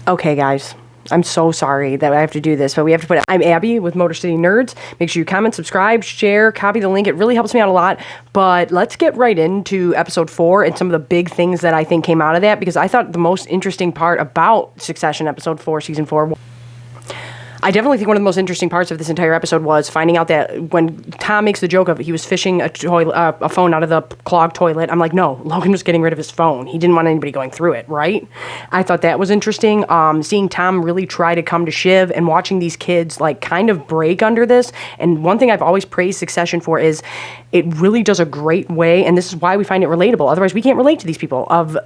Okay, guys. I'm so sorry that I have to do this, but we have to put it. I'm Abby with Motor City Nerds. Make sure you comment, subscribe, share, copy the link. It really helps me out a lot. But let's get right into episode 4 and some of the big things that I think came out of that, because I thought the most interesting part about Succession episode 4, season 4, I definitely think one of the most interesting parts of this entire episode was finding out that when Tom makes the joke of he was fishing a phone out of the clogged toilet, I'm like, no, Logan was getting rid of his phone. He didn't want anybody going through it, right? I thought that was interesting. Seeing Tom really try to come to Shiv and watching these kids like kind of break under this. And one thing I've always praised Succession for is it really does a great way, and this is why we find it relatable. Otherwise, we can't relate to these people of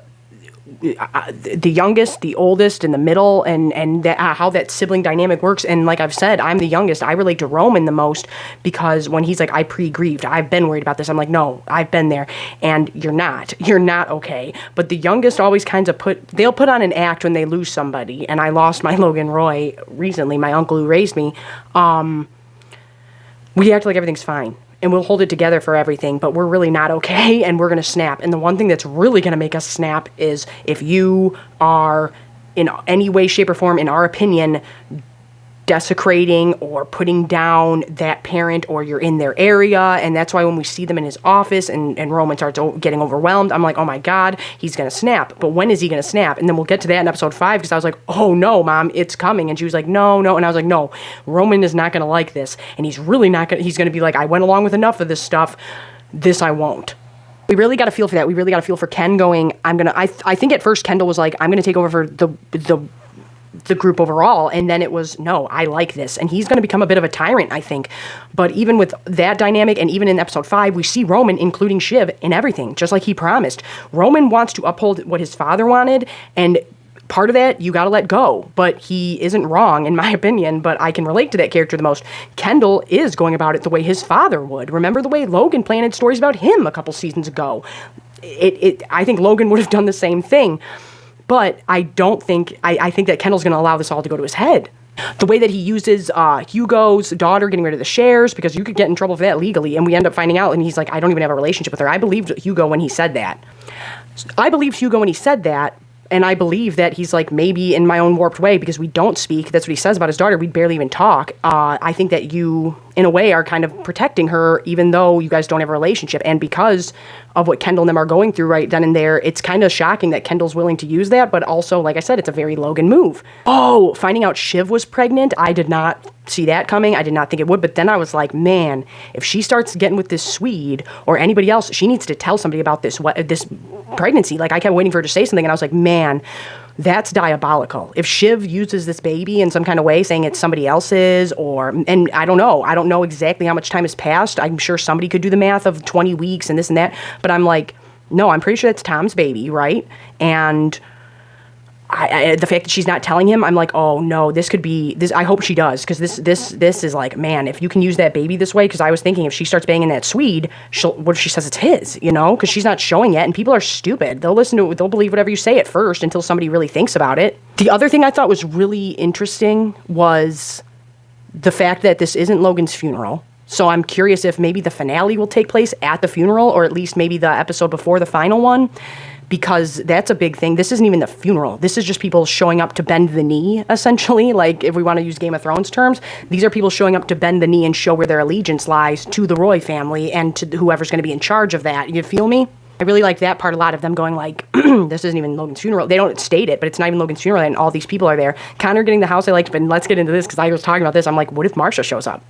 the youngest, the oldest, and the middle, and that, how that sibling dynamic works. And like I've said, I'm the youngest. I relate to Roman the most because when he's like, I pre-grieved, I've been worried about this. I'm like, no, I've been there, and you're not okay. But the youngest always kinds of they'll put on an act when they lose somebody. And I lost my Logan Roy recently, my uncle who raised me. We act like everything's fine. And we'll hold it together for everything, but we're really not okay, and we're going to snap. And the one thing that's really going to make us snap is if you are, in any way, shape, or form, in our opinion, desecrating or putting down that parent, or you're in their area. And that's why when we see them in his office and Roman starts getting overwhelmed, I'm like, oh my God, he's going to snap. But when is he going to snap? And then we'll get to that in episode 5, because I was like, oh no, Mom, it's coming. And she was like, no. And I was like, no, Roman is not going to like this. And he's really not going to, he's going to be like, I went along with enough of this stuff. This I won't. We really got to feel for that. We really got to feel for Ken going, I think at first Kendall was like, I'm going to take over for the group overall, and then it was, no, I like this, and he's going to become a bit of a tyrant, I think. But even with that dynamic, and even in episode 5, we see Roman including Shiv in everything, just like he promised. Roman wants to uphold what his father wanted, and part of that you got to let go, but he isn't wrong in my opinion. But I can relate to that character the most. Kendall is going about it the way his father would. Remember the way Logan planted stories about him a couple seasons ago. I think Logan would have done the same thing. But I don't think, I think that Kendall's going to allow this all to go to his head. The way that he uses Hugo's daughter getting rid of the shares, because you could get in trouble for that legally, and we end up finding out, and he's like, I don't even have a relationship with her. I believed Hugo when he said that. And I believe that he's like, maybe in my own warped way, because we don't speak. That's what he says about his daughter. We barely even talk. I think that you, in a way, are kind of protecting her, even though you guys don't have a relationship. And because of what Kendall and them are going through right then and there, it's kind of shocking that Kendall's willing to use that. But also, like I said, it's a very Logan move. Oh, finding out Shiv was pregnant, I did not see that coming. I did not think it would. But then I was like, man, if she starts getting with this Swede or anybody else, she needs to tell somebody about this pregnancy. Like, I kept waiting for her to say something, and I was like, man, that's diabolical. If Shiv uses this baby in some kind of way, saying it's somebody else's, and I don't know exactly how much time has passed. I'm sure somebody could do the math of 20 weeks and this and that, but I'm like, no, I'm pretty sure that's Tom's baby, right? And the fact that she's not telling him, I'm like, oh no, this could be this. I hope she does, because this is like, man, if you can use that baby this way. Because I was thinking, if she starts banging that Swede, what if she says it's his? You know, because she's not showing it, and people are stupid. They'll listen to it. They'll believe whatever you say at first until somebody really thinks about it. The other thing I thought was really interesting was the fact that this isn't Logan's funeral. So I'm curious if maybe the finale will take place at the funeral, or at least maybe the episode before the final one. Because that's a big thing. This isn't even the funeral. This is just people showing up to bend the knee, essentially. Like, if we want to use Game of Thrones terms, these are people showing up to bend the knee and show where their allegiance lies to the Roy family and to whoever's going to be in charge of that. You feel me? I really like that part a lot, of them going like, this isn't even Logan's funeral. They don't state it, but it's not even Logan's funeral, and all these people are there. Connor getting the house I liked, but let's get into this, because I was talking about this. I'm like, what if Marcia shows up?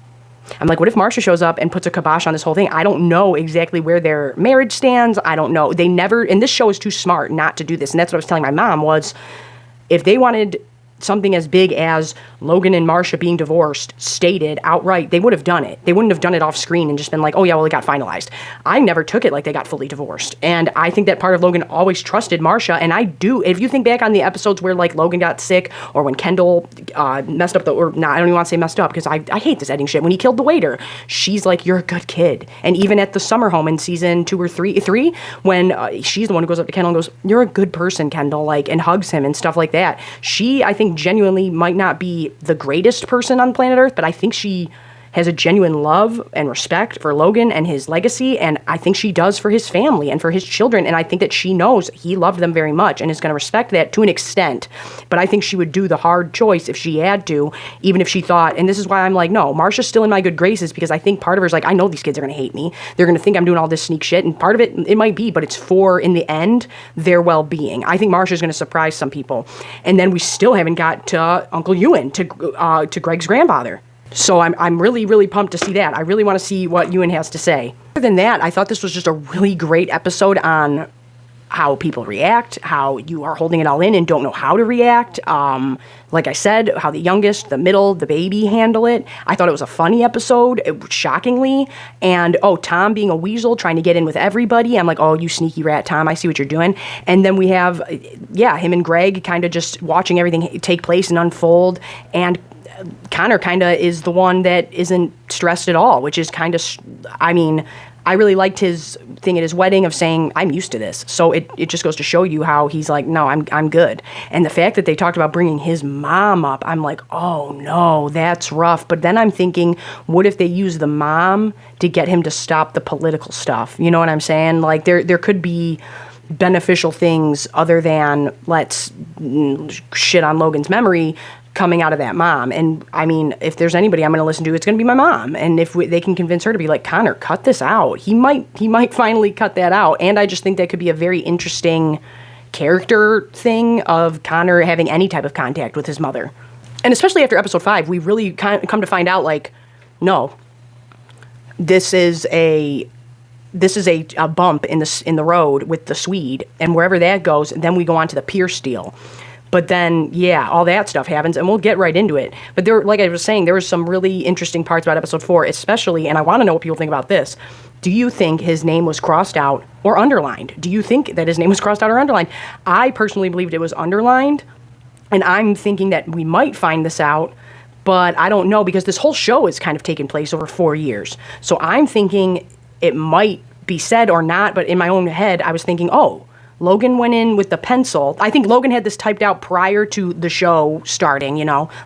What if Marcia shows up and puts a kibosh on this whole thing? I don't know exactly where their marriage stands. I don't know. They never, and this show is too smart not to do this. And that's what I was telling my mom was, if they wanted something as big as Logan and Marcia being divorced stated outright, they would have done it. They wouldn't have done it off screen and just been like, oh yeah, well, it got finalized. I never took it like they got fully divorced. And I think that part of Logan always trusted Marcia. And I do, if you think back on the episodes where like Logan got sick, or when Kendall messed up I don't even want to say messed up, because I hate this editing shit. When he killed the waiter, she's like, you're a good kid. And even at the summer home in season 2 or 3, when she's the one who goes up to Kendall and goes, you're a good person, Kendall, like, and hugs him and stuff like that. She, I think, genuinely might not be the greatest person on planet Earth, but I think she has a genuine love and respect for Logan and his legacy, and I think she does for his family and for his children, and I think that she knows he loved them very much and is going to respect that to an extent, but I think she would do the hard choice if she had to, even if she thought, and this is why I'm like, no, Marsha's still in my good graces, because I think part of her is like, I know these kids are going to hate me, they're going to think I'm doing all this sneak shit, and part of it might be, but it's for, in the end, their well-being. I think Marsha's going to surprise some people, and then we still haven't got to Uncle Ewan, to Greg's grandfather. So I'm really, really pumped to see that. I really want to see what Ewan has to say. Other than that, I thought this was just a really great episode on how people react, how you are holding it all in and don't know how to react. Like I said, how the youngest, the middle, the baby handle it. I thought it was a funny episode, shockingly. And, Tom being a weasel, trying to get in with everybody. I'm like, oh, you sneaky rat, Tom, I see what you're doing. And then we have, him and Greg kind of just watching everything take place and unfold. And Connor kind of is the one that isn't stressed at all, which is kind of, I really liked his thing at his wedding of saying, I'm used to this. So it just goes to show you how he's like, no, I'm good. And the fact that they talked about bringing his mom up, I'm like, oh no, that's rough. But then I'm thinking, what if they use the mom to get him to stop the political stuff? You know what I'm saying? Like there could be beneficial things other than let's shit on Logan's memory coming out of that mom. And I mean, if there's anybody I'm going to listen to, it's going to be my mom. And if they can convince her to be like, Connor, cut this out, he might finally cut that out. And I just think that could be a very interesting character thing of Connor having any type of contact with his mother. And especially after episode 5, we really come to find out, like, no, this is a bump in the road with the Swede, and wherever that goes, then we go on to the Pierce deal. But then, all that stuff happens, and we'll get right into it. But there, like I was saying, there was some really interesting parts about episode 4, especially, and I want to know what people think about this. Do you think his name was crossed out or underlined? Do you think that his name was crossed out or underlined? I personally believed it was underlined, and I'm thinking that we might find this out, but I don't know, because this whole show has kind of taken place over 4 years. So I'm thinking it might be said or not, but in my own head, I was thinking, Logan went in with the pencil. I think Logan had this typed out prior to the show starting,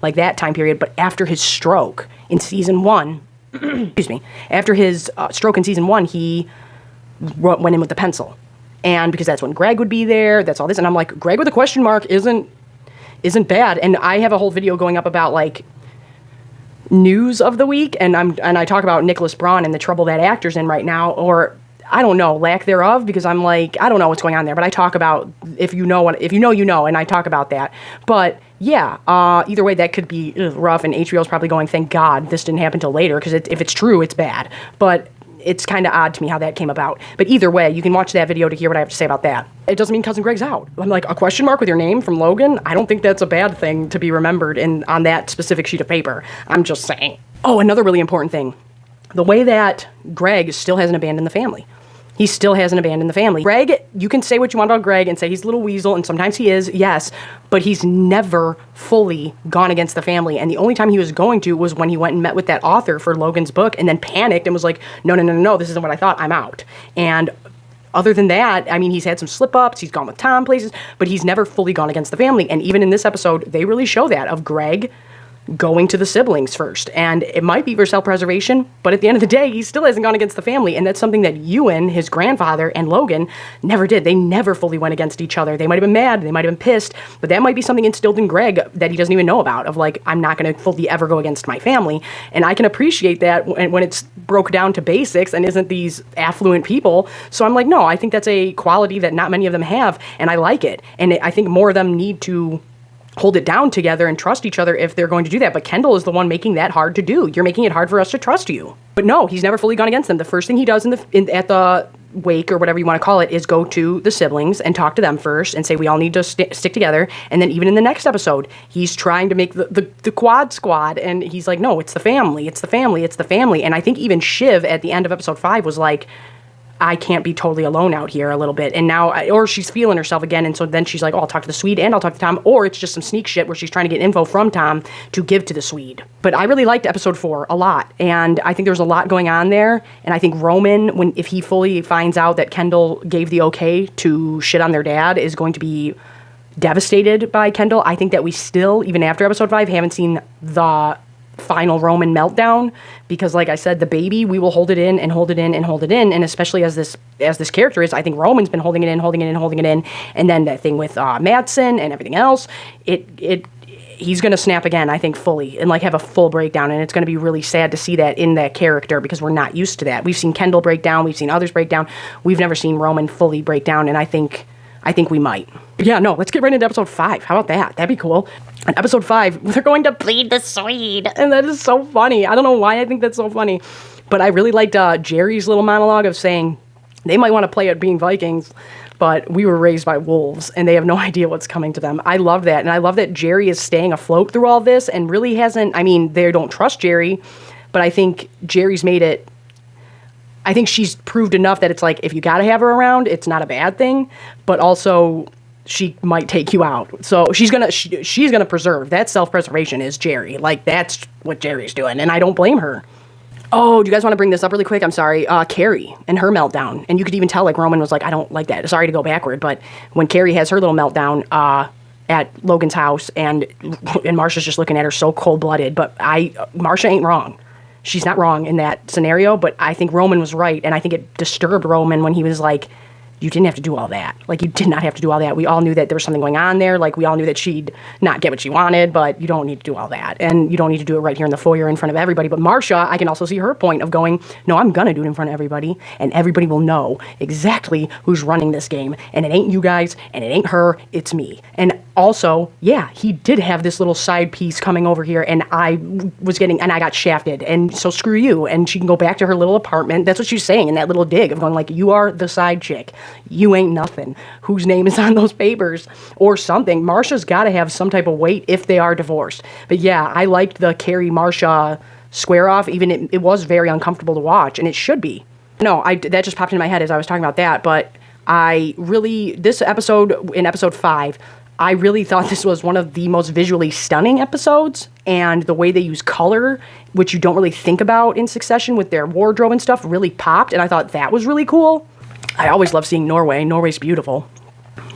like that time period, but after his stroke in season 1, excuse me, after his stroke in season 1, he went in with the pencil. And because that's when Greg would be there, that's all this, and I'm like, Greg with a question mark isn't bad. And I have a whole video going up about, like, news of the week, and I talk about Nicholas Braun and the trouble that actor's in right now, or I don't know, lack thereof, because I'm like, I don't know what's going on there, but I talk about, if you know, and I talk about that. But either way, that could be rough, and HBO's probably going, thank God this didn't happen till later, because if it's true, it's bad. But it's kind of odd to me how that came about. But either way, you can watch that video to hear what I have to say about that. It doesn't mean Cousin Greg's out. I'm like, a question mark with your name from Logan? I don't think that's a bad thing to be remembered on that specific sheet of paper. I'm just saying. Oh, another really important thing. The way that Greg still hasn't abandoned the family. He still hasn't abandoned the family. Greg, you can say what you want about Greg and say he's a little weasel, and sometimes he is, yes, but he's never fully gone against the family. And the only time he was going to was when he went and met with that author for Logan's book and then panicked and was like, no, this isn't what I thought, I'm out. And other than that, I mean, he's had some slip-ups, he's gone with Tom places, but he's never fully gone against the family. And even in this episode, they really show that, of Greg going to the siblings first. And it might be for self-preservation, but at the end of the day, he still hasn't gone against the family. And that's something that Ewan, his grandfather, and Logan never did. They never fully went against each other. They might have been mad, they might have been pissed, but that might be something instilled in Greg that he doesn't even know about, of like, I'm not going to fully ever go against my family. And I can appreciate that when it's broke down to basics and isn't these affluent people. So I'm like, no, I think that's a quality that not many of them have, and I like it. And I think more of them need to hold it down together and trust each other if they're going to do that. But Kendall is the one making that hard to do. You're making it hard for us to trust you. But no, he's never fully gone against them. The first thing he does at the wake, or whatever you want to call it, is go to the siblings and talk to them first and say, we all need to stick together. And then even in the next episode, he's trying to make the quad squad, and he's like, no, it's the family, it's the family, it's the family. And I think even Shiv at the end of episode 5 was like, I can't be totally alone out here a little bit. And now, or she's feeling herself again. And so then she's like, I'll talk to the Swede and I'll talk to Tom. Or it's just some sneak shit where she's trying to get info from Tom to give to the Swede. But I really liked episode 4 a lot. And I think there's a lot going on there. And I think Roman, if he fully finds out that Kendall gave the okay to shit on their dad, is going to be devastated by Kendall. I think that we still, even after episode 5, haven't seen the final Roman meltdown, because like I said, the baby, we will hold it in and hold it in and hold it in, and especially as this character is, I think Roman's been holding it in, holding it in, holding it in, and then that thing with Madsen and everything else, he's going to snap again, I think, fully, and like have a full breakdown, and it's going to be really sad to see that in that character, because we're not used to that. We've seen Kendall break down, we've seen others break down, we've never seen Roman fully break down, and I think we might. Yeah, no, let's get right into episode 5. How about that? That'd be cool. In episode 5, they're going to plead the Swede, and that is so funny. I don't know why I think that's so funny, but I really liked Jerry's little monologue of saying they might want to play at being Vikings, but we were raised by wolves, and they have no idea what's coming to them. I love that, and I love that Jerry is staying afloat through all this, and really hasn't, I mean, they don't trust Jerry, but I think Jerry's made it, I think she's proved enough that it's like, if you gotta have her around, it's not a bad thing, but also she might take you out. So she's gonna preserve. That self-preservation is Jerry. Like, that's what Jerry's doing, and I don't blame her. Oh, do you guys want to bring this up really quick? I'm sorry. Carrie and her meltdown. And you could even tell, like, Roman was like, I don't like that. Sorry to go backward, but when Carrie has her little meltdown at Logan's house, and Marsha's just looking at her so cold-blooded, but Marsha ain't wrong. She's not wrong in that scenario, but I think Roman was right, and I think it disturbed Roman when he was like, you didn't have to do all that. Like, you did not have to do all that. We all knew that there was something going on there. Like, we all knew that she'd not get what she wanted, but you don't need to do all that. And you don't need to do it right here in the foyer in front of everybody. But Marsha, I can also see her point of going, no, I'm going to do it in front of everybody, and everybody will know exactly who's running this game. And it ain't you guys, and it ain't her, it's me. And also, yeah, he did have this little side piece coming over here, and I got shafted, and so screw you. And she can go back to her little apartment. That's what she's saying in that little dig of going like, you are the side chick. You ain't nothing. Whose name is on those papers or something? Marsha's got to have some type of weight if they are divorced. But yeah, I liked the Carrie Marsha square off. Even it was very uncomfortable to watch, and it should be. No, that just popped into my head as I was talking about that. But this episode, in episode 5, I really thought this was one of the most visually stunning episodes, and the way they use color, which you don't really think about in Succession with their wardrobe and stuff, really popped, and I thought that was really cool. I always love seeing Norway. Norway's beautiful.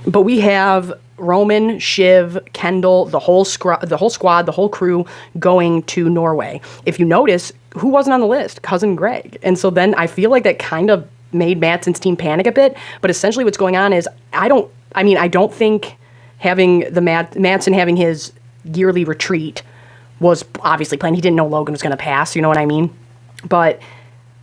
But we have Roman, Shiv, Kendall, the whole squad, the whole crew going to Norway. If you notice, who wasn't on the list? Cousin Greg. And so then I feel like that kind of made Madsen's team panic a bit, but essentially what's going on is I don't think having Madsen having his yearly retreat was obviously planned. He didn't know Logan was going to pass, you know what I mean? But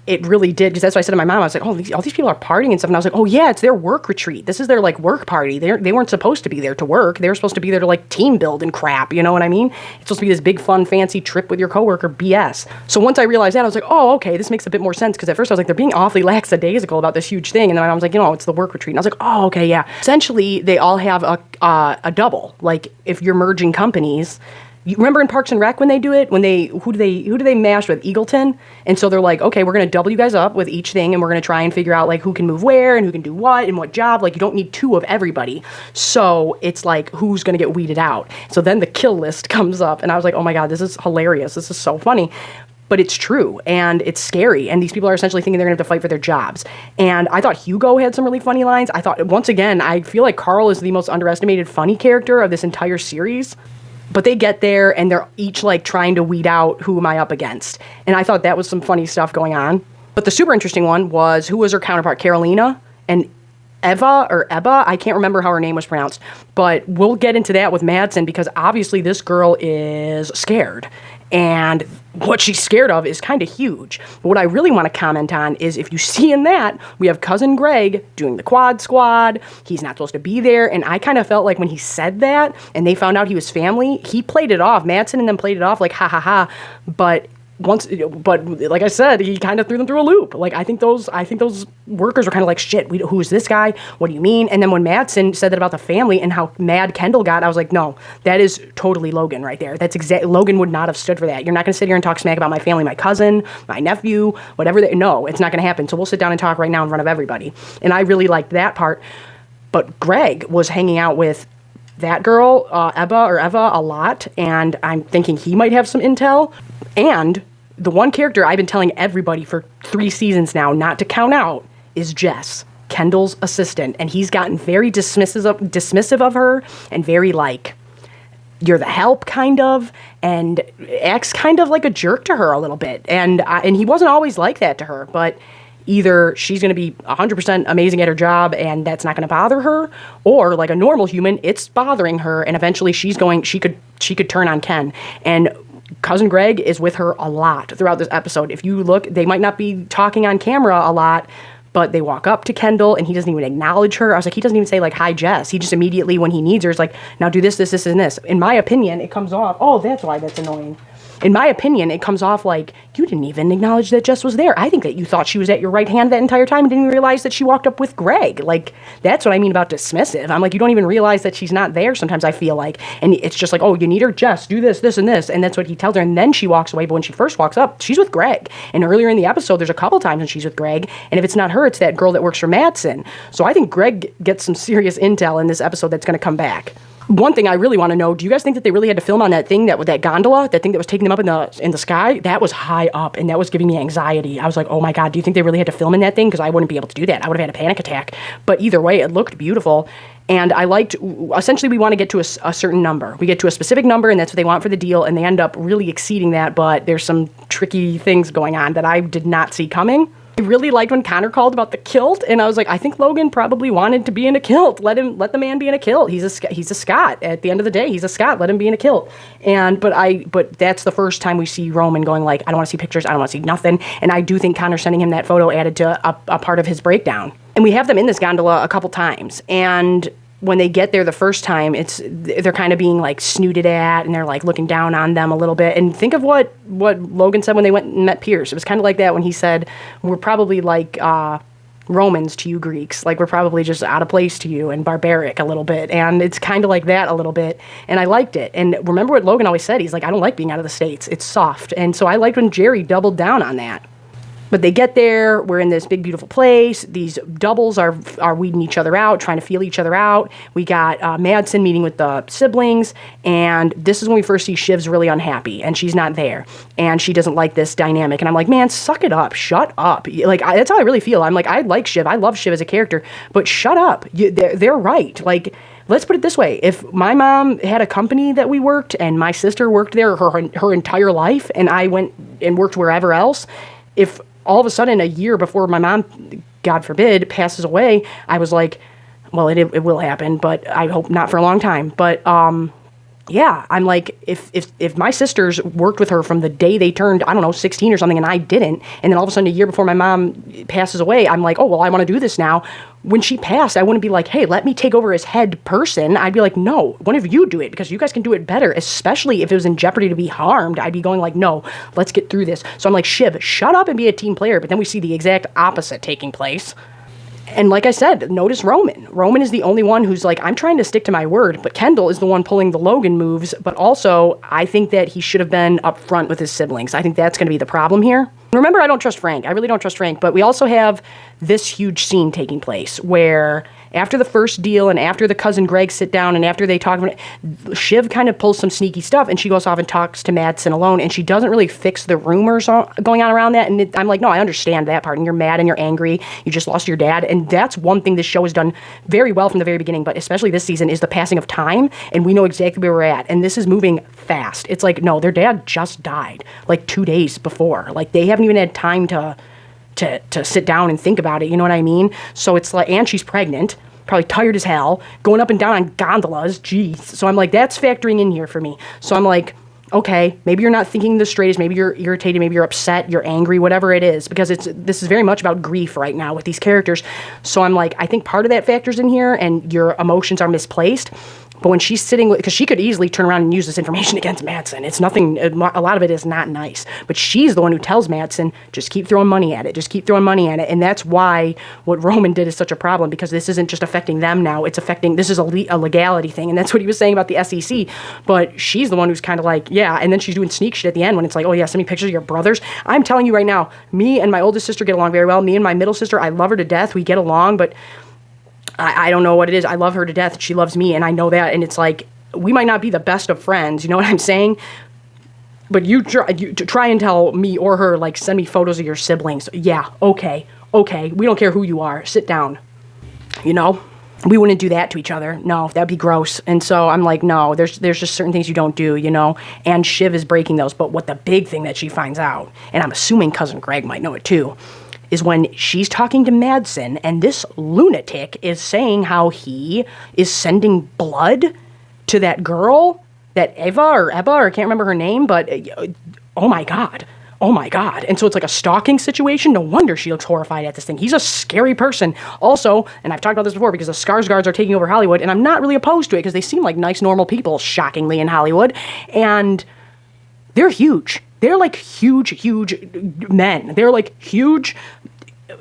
it really did, because that's what I said to my mom. I was like, oh, all these people are partying and stuff. And I was like, oh, yeah, it's their work retreat. This is their, like, work party. They weren't supposed to be there to work. They were supposed to be there to, like, team build and crap. You know what I mean? It's supposed to be this big, fun, fancy trip with your coworker BS. So once I realized that, I was like, oh, okay, this makes a bit more sense. Because at first I was like, they're being awfully lackadaisical about this huge thing. And then I was like, it's the work retreat. And I was like, oh, okay, yeah. Essentially, they all have a double. Like, if you're merging companies... You remember in Parks and Rec when they do it? Who do they mash with? Eagleton? And so they're like, okay, we're going to double you guys up with each thing, and we're going to try and figure out, like, who can move where and who can do what and what job. Like, you don't need 2 of everybody. So it's like, who's going to get weeded out? So then the kill list comes up, and I was like, oh my God, this is hilarious. This is so funny. But it's true, and it's scary, and these people are essentially thinking they're going to have to fight for their jobs. And I thought Hugo had some really funny lines. I thought, once again, I feel like Carl is the most underestimated funny character of this entire series. But they get there, and they're each, like, trying to weed out who am I up against. And I thought that was some funny stuff going on. But the super interesting one was, who was her counterpart? Carolina and Ebba? I can't remember how her name was pronounced. But we'll get into that with Madsen, because obviously this girl is scared. And what she's scared of is kind of huge. But what I really want to comment on is, if you see in that, we have Cousin Greg doing the quad squad. He's not supposed to be there. And I kind of felt like when he said that and they found out he was family, he played it off. Madsen and them played it off like, ha ha ha. But like I said, he kind of threw them through a loop. Like, I think those workers were kind of like, shit, who's this guy? What do you mean? And then when Madsen said that about the family and how mad Kendall got, I was like, no, that is totally Logan right there. That's Logan would not have stood for that. You're not going to sit here and talk smack about my family, my cousin, my nephew, whatever. No, it's not going to happen. So we'll sit down and talk right now in front of everybody. And I really liked that part. But Greg was hanging out with that girl, Eva, a lot, and I'm thinking he might have some intel. And the one character I've been telling everybody for 3 seasons now not to count out is Jess, Kendall's assistant, and he's gotten very dismissive of her, and very, like, you're the help kind of, and acts kind of like a jerk to her a little bit. And he wasn't always like that to her, but either she's going to be 100% amazing at her job and that's not going to bother her, or like a normal human, it's bothering her, and eventually she could turn on Ken. And Cousin Greg is with her a lot throughout this episode. If you look, they might not be talking on camera a lot, but they walk up to Kendall and he doesn't even acknowledge her. I was like, he doesn't even say like, hi, Jess. He just immediately, when he needs her, is like, now do this, and this. In my opinion, it comes off, oh, that's why that's annoying. In my opinion, it comes off like, you didn't even acknowledge that Jess was there. I think that you thought she was at your right hand that entire time and didn't even realize that she walked up with Greg. Like, that's what I mean about dismissive. I'm like, you don't even realize that she's not there sometimes, I feel like. And it's just like, oh, you need her, Jess, do this, and this. And that's what he tells her. And then she walks away. But when she first walks up, she's with Greg. And earlier in the episode, there's a couple times when she's with Greg. And if it's not her, it's that girl that works for Madsen. So I think Greg gets some serious intel in this episode that's going to come back. One thing I really want to know, do you guys think that they really had to film on that thing, that gondola, that thing that was taking them up in the sky? That was high up, and that was giving me anxiety. I was like, oh my God, do you think they really had to film in that thing? Because I wouldn't be able to do that. I would have had a panic attack. But either way, it looked beautiful. And I liked, essentially, we want to get to a certain number. We get to a specific number, and that's what they want for the deal, and they end up really exceeding that, but there's some tricky things going on that I did not see coming. I really liked when Connor called about the kilt, and I was like, I think Logan probably wanted to be in a kilt. Let the man be in a kilt. He's a Scot. At the end of the day, he's a Scot. Let him be in a kilt. But that's the first time we see Roman going like, I don't want to see pictures. I don't want to see nothing. And I do think Connor sending him that photo added to a part of his breakdown. And we have them in this gondola a couple times, and when they get there the first time, they're kind of being like snooted at, and they're like looking down on them a little bit. And think of what Logan said when they went and met Pierce. It was kind of like that when he said, we're probably like Romans to you Greeks. Like, we're probably just out of place to you and barbaric a little bit. And it's kind of like that a little bit. And I liked it. And remember what Logan always said? He's like, I don't like being out of the States. It's soft. And so I liked when Jerry doubled down on that. But they get there, we're in this big, beautiful place. These doubles are weeding each other out, trying to feel each other out. We got Madsen meeting with the siblings, and this is when we first see Shiv's really unhappy, and she's not there. And she doesn't like this dynamic. And I'm like, man, suck it up. Shut up. Like, that's how I really feel. I'm like, I like Shiv. I love Shiv as a character, but shut up. They're right. Like, let's put it this way. If my mom had a company that we worked, and my sister worked there her entire life, and I went and worked wherever else, if all of a sudden, a year before my mom, God forbid, passes away, I was like, well, it will happen, but I hope not for a long time. But yeah, I'm like, if my sisters worked with her from the day they turned, I don't know, 16 or something, and I didn't, and then all of a sudden a year before my mom passes away, I'm like, oh, well, I want to do this now. When she passed, I wouldn't be like, hey, let me take over as head person. I'd be like, no, one of you do it, because you guys can do it better, especially if it was in jeopardy to be harmed. I'd be going like, no, let's get through this. So I'm like, Shiv, shut up and be a team player. But then we see the exact opposite taking place. And like I said, notice Roman. Roman is the only one who's like, I'm trying to stick to my word, but Kendall is the one pulling the Logan moves. But also, I think that he should have been upfront with his siblings. I think that's going to be the problem here. Remember, I don't trust Frank. I really don't trust Frank. But we also have this huge scene taking place where after the first deal and after the cousin Greg sit down and after they talk, Shiv kind of pulls some sneaky stuff and she goes off and talks to Madsen alone, and she doesn't really fix the rumors going on around that. And I'm like, no, I understand that part. And you're mad and you're angry. You just lost your dad. And that's one thing this show has done very well from the very beginning, but especially this season, is the passing of time. And we know exactly where we're at. And this is moving fast. It's like, no, their dad just died like 2 days before. Like, they haven't even had time to sit down and think about it, you know what I mean? So it's like, and she's pregnant, probably tired as hell, going up and down on gondolas, jeez. So I'm like, that's factoring in here for me. So I'm like, okay, maybe you're not thinking the straightest, maybe you're irritated, maybe you're upset, you're angry, whatever it is, because this is very much about grief right now with these characters. So I'm like, I think part of that factors in here, and your emotions are misplaced. But when she's sitting with, because she could easily turn around and use this information against Madsen. It's nothing, a lot of it is not nice. But she's the one who tells Madsen, just keep throwing money at it, just keep throwing money at it. And that's why what Roman did is such a problem, because this isn't just affecting them now, it's affecting, this is a legality thing. And that's what he was saying about the SEC. But she's the one who's kind of like, yeah, and then she's doing sneak shit at the end when it's like, oh yeah, send me pictures of your brothers. I'm telling you right now, me and my oldest sister get along very well. Me and my middle sister, I love her to death. We get along, but I don't know what it is. I love her to death. She loves me, and I know that. And it's like, we might not be the best of friends, you know what I'm saying? But you try and tell me or her, like, send me photos of your siblings. Yeah, okay, we don't care who you are. Sit down, you know? we wouldn't do that to each other. No, that'd be gross. And so I'm like, no, there's just certain things you don't do, you know? And Shiv is breaking those. But what the big thing that she finds out, and I'm assuming Cousin Greg might know it too, is when she's talking to Madsen, and this lunatic is saying how he is sending blood to that girl, that Eva, or I can't remember her name, but oh my God. Oh my God. And so it's like a stalking situation. No wonder she looks horrified at this thing. He's a scary person. Also, and I've talked about this before, because the Skarsgårds are taking over Hollywood, and I'm not really opposed to it because they seem like nice, normal people, shockingly, in Hollywood. And they're huge. They're like huge men. They're like huge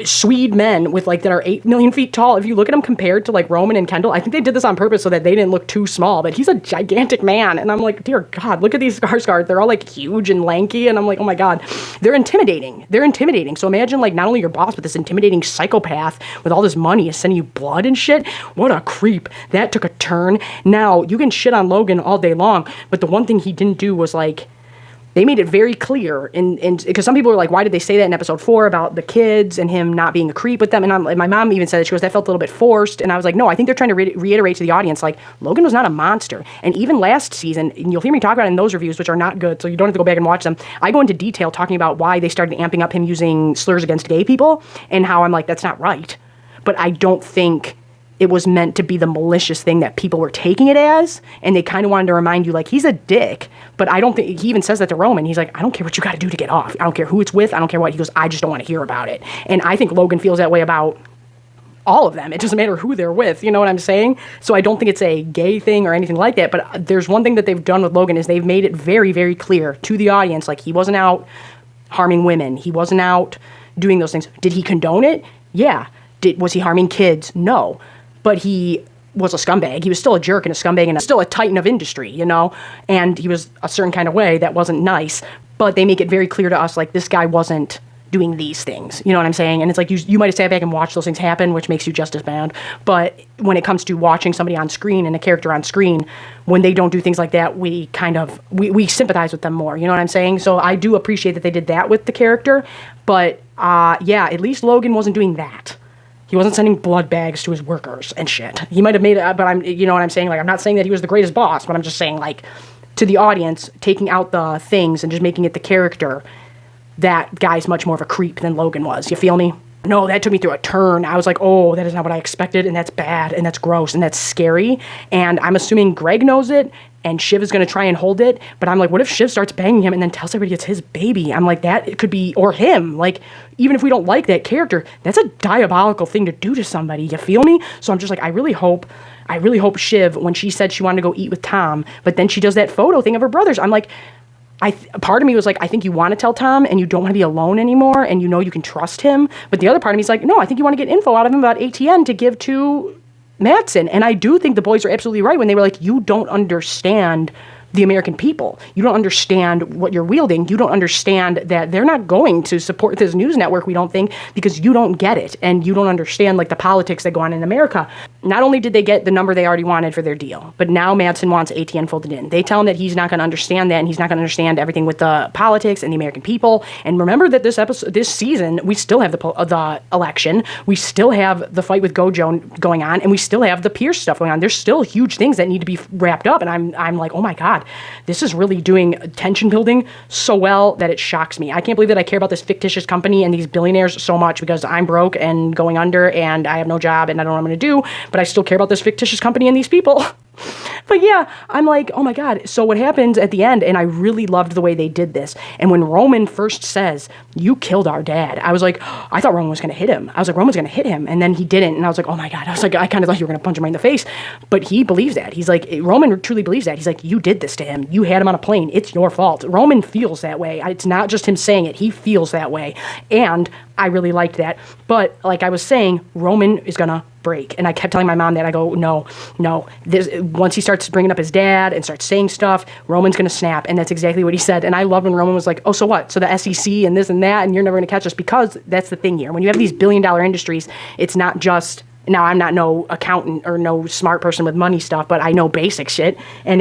Swede men with like that are 8 million feet tall. If you look at them compared to like Roman and Kendall, I think they did this on purpose so that they didn't look too small, but he's a gigantic man. And I'm like, dear God, look at these Skarsgårds. They're all like huge and lanky. And I'm like, oh my God, they're intimidating. They're intimidating. So imagine like not only your boss, but this intimidating psychopath with all this money is sending you blood and shit. What a creep. That took a turn. Now you can shit on Logan all day long, but the one thing he didn't do was like, they made it very clear, because some people were like, why did they say that in episode 4 about the kids and him not being a creep with them? And my mom even said that. She goes, that felt a little bit forced. And I was like, no, I think they're trying to reiterate to the audience, like, Logan was not a monster. And even last season, and you'll hear me talk about it in those reviews, which are not good, so you don't have to go back and watch them. I go into detail talking about why they started amping up him using slurs against gay people, and how I'm like, that's not right. But I don't think it was meant to be the malicious thing that people were taking it as, and they kind of wanted to remind you, like, he's a dick, but I don't think, he even says that to Roman, he's like, I don't care what you got to do to get off, I don't care who it's with, I don't care what, he goes, I just don't want to hear about it. And I think Logan feels that way about all of them. It doesn't matter who they're with, you know what I'm saying? So I don't think it's a gay thing or anything like that, but there's one thing that they've done with Logan is they've made it very, very clear to the audience, like, he wasn't out harming women, he wasn't out doing those things. Did he condone it? Yeah. Was he harming kids? No. But he was a scumbag. He was still a jerk and a scumbag and still a titan of industry, you know? And he was a certain kind of way that wasn't nice. But they make it very clear to us, like, this guy wasn't doing these things. You know what I'm saying? And it's like, you might have sat back and watched those things happen, which makes you just as bad. But when it comes to watching somebody on screen and a character on screen, when they don't do things like that, we kind of, we sympathize with them more. You know what I'm saying? So I do appreciate that they did that with the character. But, yeah, at least Logan wasn't doing that. He wasn't sending blood bags to his workers and shit. He might have made it, but you know what I'm saying? Like, I'm not saying that he was the greatest boss, but I'm just saying, like, to the audience, taking out the things and just making it the character, that guy's much more of a creep than Logan was. You feel me? No, that took me through a turn. I was like, oh, that is not what I expected, and that's bad, and that's gross, and that's scary. And I'm assuming Greg knows it, and Shiv is going to try and hold it. But I'm like, what if Shiv starts banging him and then tells everybody it's his baby? I'm like, that it could be, or him. Like, even if we don't like that character, that's a diabolical thing to do to somebody. You feel me? So I'm just like, I really hope Shiv, when she said she wanted to go eat with Tom, but then she does that photo thing of her brothers, I'm like, part of me was like, I think you want to tell Tom and you don't want to be alone anymore and you know you can trust him. But the other part of me is like, no, I think you want to get info out of him about ATN to give to Madsen. And I do think the boys are absolutely right when they were like, you don't understand the American people. You don't understand what you're wielding. You don't understand that they're not going to support this news network, we don't think, because you don't get it. And you don't understand, like, the politics that go on in America. Not only did they get the number they already wanted for their deal, but now Madsen wants ATN folded in. They tell him that he's not going to understand that, and he's not going to understand everything with the politics and the American people. And remember that this season, we still have the election. We still have the fight with Gojo going on, and we still have the Pierce stuff going on. There's still huge things that need to be wrapped up. And I'm like, oh my God, this is really doing tension building so well that it shocks me. I can't believe that I care about this fictitious company and these billionaires so much because I'm broke and going under and I have no job and I don't know what I'm going to do, but I still care about this fictitious company and these people. But yeah, I'm like, oh my God. So what happens at the end, and I really loved the way they did this, and when Roman first says, you killed our dad, I was like, oh, I thought Roman was going to hit him. I was like, Roman's going to hit him, and then he didn't, and I was like, oh my God. I was like, I kind of thought you were going to punch him right in the face, but he believes that. He's like, Roman truly believes that. He's like, you did this to him. You had him on a plane. It's your fault. Roman feels that way. It's not just him saying it. He feels that way, and I really liked that. But like I was saying, Roman is going to break. And I kept telling my mom that. I go, no. Once he starts bringing up his dad and starts saying stuff, Roman's going to snap. And that's exactly what he said. And I love when Roman was like, oh, so what? So the SEC and this and that, and you're never going to catch us. Because that's the thing here. When you have these billion-dollar industries, it's not just, now I'm not no accountant or no smart person with money stuff, but I know basic shit. And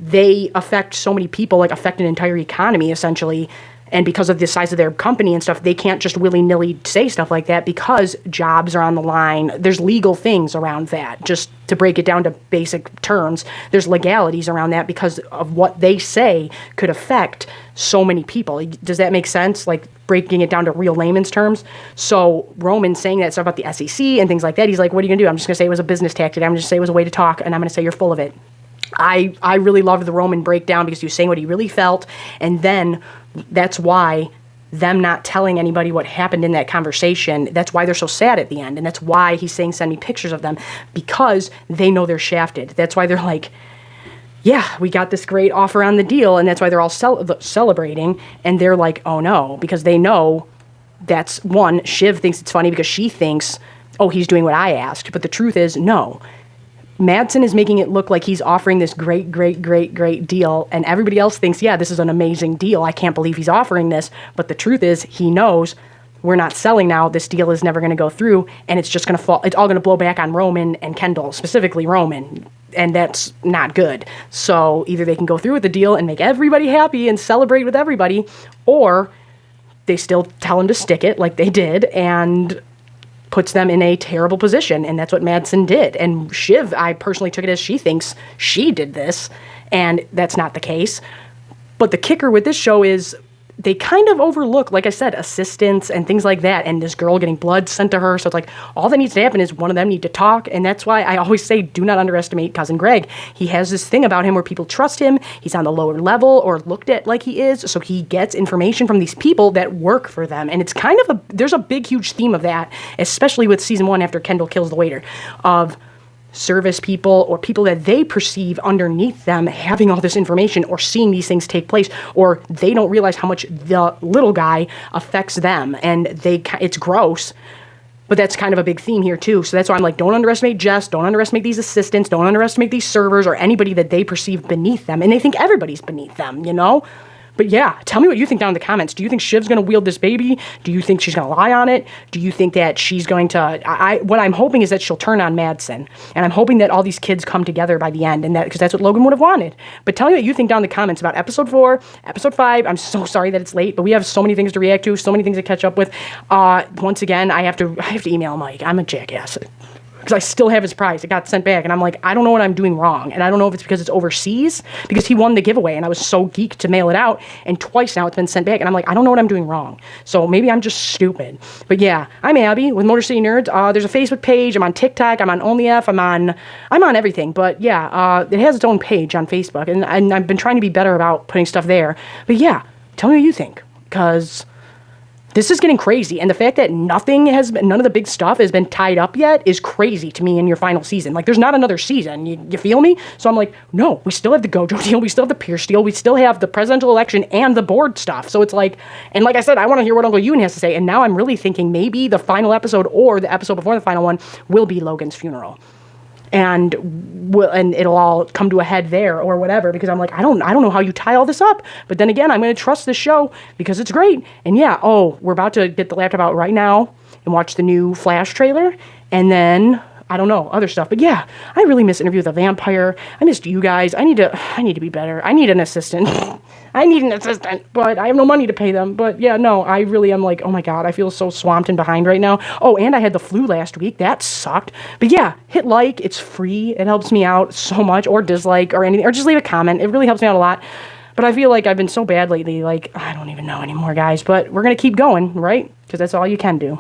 they affect so many people, like affect an entire economy, essentially. And because of the size of their company and stuff, they can't just willy-nilly say stuff like that because jobs are on the line. There's legal things around that. Just to break it down to basic terms, there's legalities around that because of what they say could affect so many people. Does that make sense? Like breaking it down to real layman's terms. So Roman saying that stuff about the SEC and things like that, he's like, what are you going to do? I'm just going to say it was a business tactic. I'm just going to say it was a way to talk, and I'm going to say you're full of it. I really loved the Roman breakdown because he was saying what he really felt, and then that's why them not telling anybody what happened in that conversation, that's why they're so sad at the end, and that's why he's saying send me pictures of them, because they know they're shafted. That's why they're like, yeah, we got this great offer on the deal, and that's why they're all celebrating, and they're like, oh no, because they know that's one, Shiv thinks it's funny because she thinks, oh, he's doing what I asked, but the truth is, no. Madsen is making it look like he's offering this great, great, great, great deal, and everybody else thinks, yeah, this is an amazing deal. I can't believe he's offering this. But the truth is, he knows we're not selling now. This deal is never going to go through, and it's just going to fall. It's all going to blow back on Roman and Kendall, specifically Roman, and that's not good. So either they can go through with the deal and make everybody happy and celebrate with everybody, or they still tell him to stick it like they did, and puts them in a terrible position, and that's what Madsen did. And Shiv, I personally took it as she thinks she did this, and that's not the case. But the kicker with this show is they kind of overlook, like I said, assistants and things like that, and this girl getting blood sent to her. So it's like, all that needs to happen is one of them need to talk, and that's why I always say, do not underestimate Cousin Greg. He has this thing about him where people trust him. He's on the lower level, or looked at like he is, so he gets information from these people that work for them. And it's kind of there's a big, huge theme of that, especially with season 1 after Kendall kills the waiter, of service people or people that they perceive underneath them having all this information or seeing these things take place, or they don't realize how much the little guy affects them, and it's gross. But that's kind of a big theme here too. So that's why I'm like, don't underestimate Jess, don't underestimate these assistants, don't underestimate these servers or anybody that they perceive beneath them, and they think everybody's beneath them, you know? But yeah, tell me what you think down in the comments. Do you think Shiv's going to wield this baby? Do you think she's going to lie on it? Do you think that she's going to... what I'm hoping is that she'll turn on Madsen. And I'm hoping that all these kids come together by the end, and because that's what Logan would have wanted. But tell me what you think down in the comments about episode 4, episode 5. I'm so sorry that it's late, but we have so many things to react to, so many things to catch up with. Once again, I have to email Mike. I'm a jackass. Because I still have his prize. It got sent back, and I'm like, I don't know what I'm doing wrong, and I don't know if it's because it's overseas, because he won the giveaway, and I was so geeked to mail it out, and twice now it's been sent back, and I'm like, I don't know what I'm doing wrong. So maybe I'm just stupid. But yeah, I'm Abby with Motor City Nerds. There's a Facebook page. I'm on TikTok. I'm on OnlyF. I'm on everything. But yeah, it has its own page on Facebook, and I've been trying to be better about putting stuff there. But yeah, tell me what you think, because this is getting crazy, and the fact that none of the big stuff has been tied up yet is crazy to me in your final season. Like, there's not another season, you feel me? So I'm like, no, we still have the Gojo deal, we still have the Pierce deal, we still have the presidential election and the board stuff. So it's like, and like I said, I want to hear what Uncle Ewan has to say, and now I'm really thinking maybe the final episode or the episode before the final one will be Logan's funeral. And it'll all come to a head there or whatever, because I'm like, I don't know how you tie all this up. But then again, I'm going to trust this show because it's great. And yeah, we're about to get the laptop out right now and watch the new Flash trailer. And then, I don't know, other stuff. But yeah, I really miss Interview with a Vampire. I missed you guys. I need to be better. I need an assistant. But I have no money to pay them. But yeah, no, I really am like, oh my God, I feel so swamped and behind right now. Oh, and I had the flu last week. That sucked. But yeah, hit like. It's free. It helps me out so much. Or dislike or anything. Or just leave a comment. It really helps me out a lot. But I feel like I've been so bad lately. Like, I don't even know anymore, guys. But we're going to keep going, right? Because that's all you can do.